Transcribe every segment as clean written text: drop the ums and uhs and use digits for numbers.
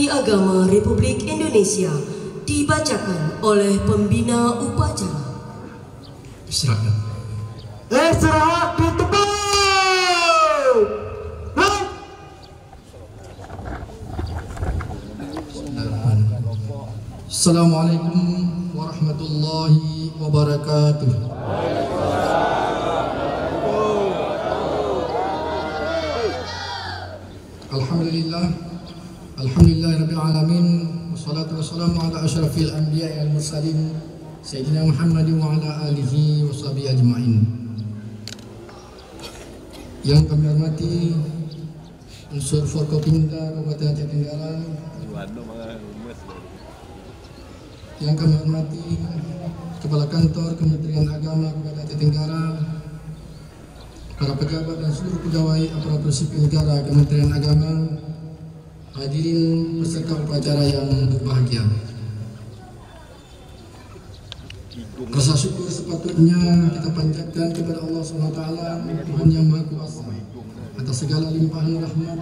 Bukti Agama Republik Indonesia dibacakan oleh pembina upacara. Silakan. Istirahat di tempat. Assalamualaikum warahmatullahi wabarakatuh. Alhamdulillahirabbil alamin, wassalatu wassalamu ala asyrafil anbiya'i wal mursalin sayyidina Muhammadin wa ala alihi washabihi ajmain. Yang kami hormati unsur Forkopimda Kabupaten Aceh Tenggara, yang kami hormati Kepala Kantor Kementerian Agama Kabupaten Aceh Tenggara, para pejabat dan seluruh pegawai aparatur sipil negara Kementerian Agama, hadirin peserta upacara yang berbahagia. Rasa syukur sepatutnya kita panjatkan kepada Allah SWT, Tuhan yang Maha Kuasa, atas segala limpahan rahmat,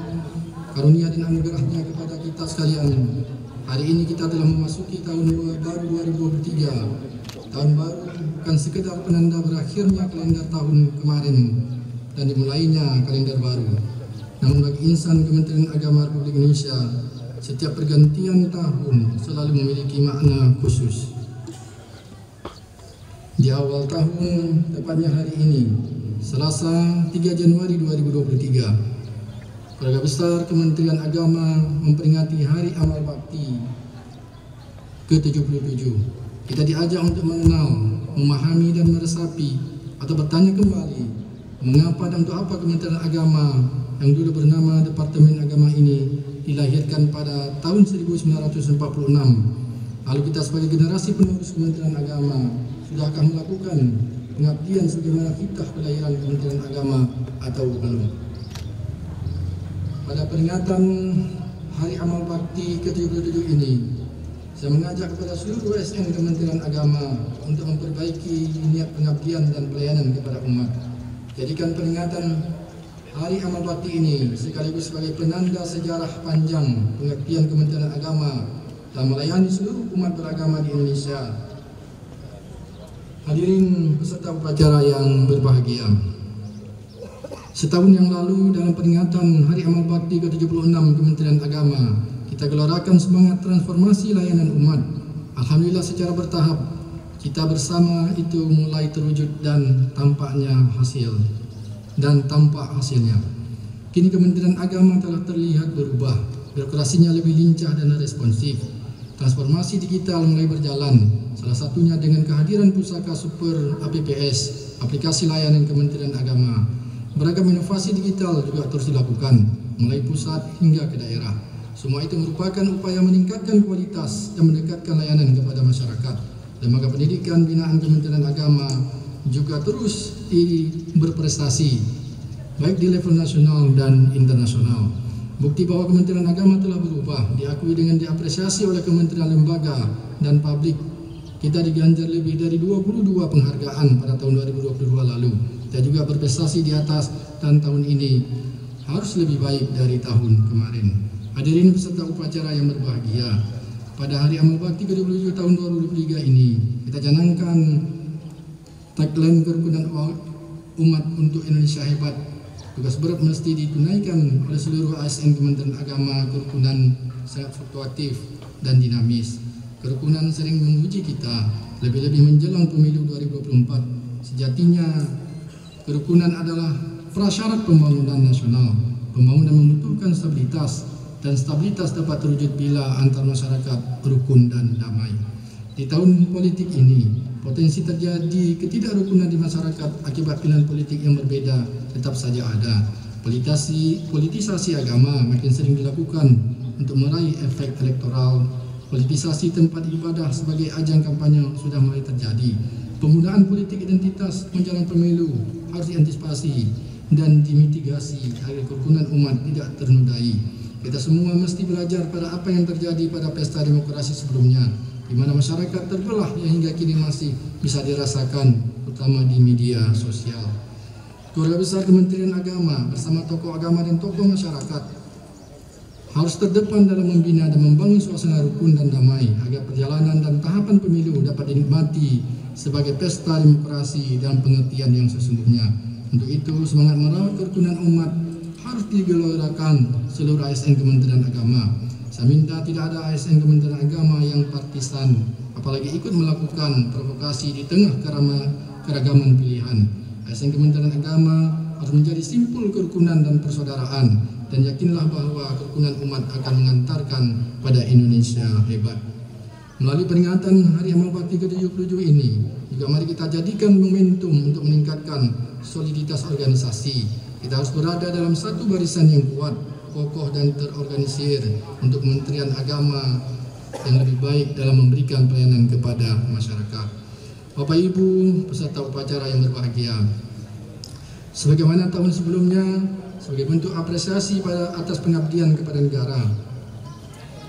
karunia dan anugerahnya kepada kita sekalian. Hari ini kita telah memasuki tahun baru 2023. Tahun baru bukan sekedar penanda berakhirnya kalender tahun kemarin dan dimulainya kalender baru. Namun bagi insan Kementerian Agama Republik Indonesia, setiap pergantian tahun selalu memiliki makna khusus. Di awal tahun, tepatnya hari ini, Selasa 3 Januari 2023, Keluarga Besar Kementerian Agama memperingati Hari Amal Bakti ke-77. Kita diajak untuk mengenal, memahami dan meresapi atau bertanya kembali mengapa dan untuk apa Kementerian Agama yang dulu bernama Departemen Agama ini dilahirkan pada tahun 1946. Lalu kita sebagai generasi penerus Kementerian Agama sudahkah melakukan pengabdian sebagaimana kitab kelahiran Kementerian Agama atau belum? Pada peringatan Hari Amal Bakti ke-77 ini, saya mengajak kepada seluruh ASN Kementerian Agama untuk memperbaiki niat pengabdian dan pelayanan kepada umat. Jadikan peringatan Hari Amal Bakti ini sekaligus sebagai penanda sejarah panjang pengabdian Kementerian Agama dalam melayani seluruh umat beragama di Indonesia. Hadirin peserta upacara yang berbahagia, setahun yang lalu dalam peringatan Hari Amal Bakti ke-76 Kementerian Agama, kita gelarakan semangat transformasi layanan umat. Alhamdulillah secara bertahap kita bersama itu mulai terwujud dan tampak hasilnya. Kini Kementerian Agama telah terlihat berubah, birokrasinya lebih lincah dan responsif. Transformasi digital mulai berjalan, salah satunya dengan kehadiran pusaka super APPS, aplikasi layanan Kementerian Agama. Beragam inovasi digital juga terus dilakukan, mulai pusat hingga ke daerah. Semua itu merupakan upaya meningkatkan kualitas dan mendekatkan layanan kepada masyarakat. Lembaga pendidikan binaan Kementerian Agama juga terus berprestasi, baik di level nasional dan internasional. Bukti bahwa Kementerian Agama telah berubah diakui dengan diapresiasi oleh kementerian, lembaga, dan publik. Kita diganjar lebih dari 22 penghargaan pada tahun 2022 lalu. Kita juga berprestasi di atas dan tahun ini harus lebih baik dari tahun kemarin. Hadirin peserta upacara yang berbahagia, pada Hari Amal Bakti ke-27 tahun 2023 ini kita canangkan tagline kerukunan umat untuk Indonesia hebat. Tugas berat mesti ditunaikan oleh seluruh ASN Kementerian Agama. Kerukunan sangat fluktuatif dan dinamis. Kerukunan sering menguji kita, lebih-lebih menjelang pemilu 2024. Sejatinya, kerukunan adalah prasyarat pembangunan nasional. Pembangunan membutuhkan stabilitas, dan stabilitas dapat terwujud bila antar masyarakat rukun dan damai. Di tahun politik ini, potensi terjadi ketidakrukunan di masyarakat akibat pilihan politik yang berbeda tetap saja ada. Politisasi agama makin sering dilakukan untuk meraih efek elektoral. Politisasi tempat ibadah sebagai ajang kampanye sudah mulai terjadi. Penggunaan politik identitas menjelang pemilu harus diantisipasi dan dimitigasi agar kerukunan umat tidak ternodai. Kita semua mesti belajar pada apa yang terjadi pada pesta demokrasi sebelumnya, di mana masyarakat terbelah yang hingga kini masih bisa dirasakan, terutama di media sosial. Keluarga Besar Kementerian Agama bersama tokoh agama dan tokoh masyarakat harus terdepan dalam membina dan membangun suasana rukun dan damai agar perjalanan dan tahapan pemilu dapat dinikmati sebagai pesta demokrasi dan pengertian yang sesungguhnya. Untuk itu, semangat merawat kerukunan umat harus digelorakan seluruh ASN Kementerian Agama. Saya minta tidak ada ASN Kementerian Agama yang partisan, apalagi ikut melakukan provokasi di tengah keragaman pilihan. ASN Kementerian Agama harus menjadi simpul kerukunan dan persaudaraan, dan yakinlah bahwa kerukunan umat akan mengantarkan pada Indonesia hebat. Melalui peringatan Hari Amal Bakti ke-77 ini, juga mari kita jadikan momentum untuk meningkatkan soliditas organisasi. Kita harus berada dalam satu barisan yang kuat, kokoh dan terorganisir untuk Kementerian Agama yang lebih baik dalam memberikan pelayanan kepada masyarakat. Bapak Ibu peserta upacara yang berbahagia, sebagaimana tahun sebelumnya, sebagai bentuk apresiasi atas pengabdian kepada negara,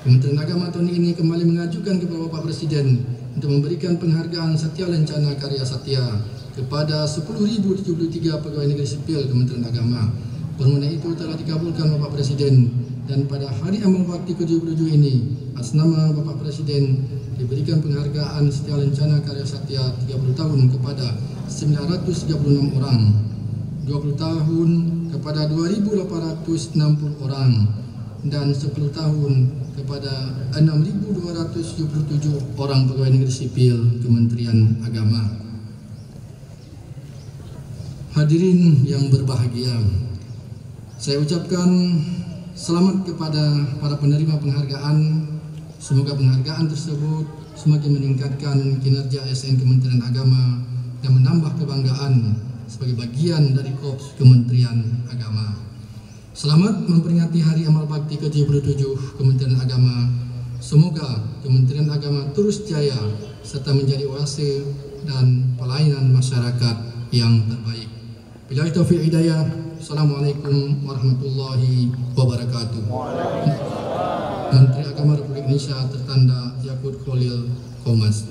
Kementerian Agama tahun ini kembali mengajukan kepada Bapak Presiden untuk memberikan penghargaan Satya Lencana Karya Satya kepada 10.073 pegawai negeri sipil Kementerian Agama. Permohonan itu telah dikabulkan Bapak Presiden, dan pada Hari Amal Bakti ke-77 ini, atas nama Bapak Presiden diberikan penghargaan Satya Lencana Karya Satya 30 tahun kepada 936 orang, 20 tahun kepada 2.860 orang, dan 10 tahun kepada 6.277 orang pegawai negeri sipil Kementerian Agama. Hadirin yang berbahagia, saya ucapkan selamat kepada para penerima penghargaan. Semoga penghargaan tersebut semakin meningkatkan kinerja ASN Kementerian Agama dan menambah kebanggaan sebagai bagian dari Korps Kementerian Agama. Selamat memperingati Hari Amal Bakti ke-77 Kementerian Agama. Semoga Kementerian Agama terus jaya serta menjadi oase dan pelayanan masyarakat yang terbaik. Billahi taufiq hidayah. Assalamualaikum warahmatullahi wabarakatuh. Menteri Agama Republik Indonesia tertanda Yakut Khalil Qomas.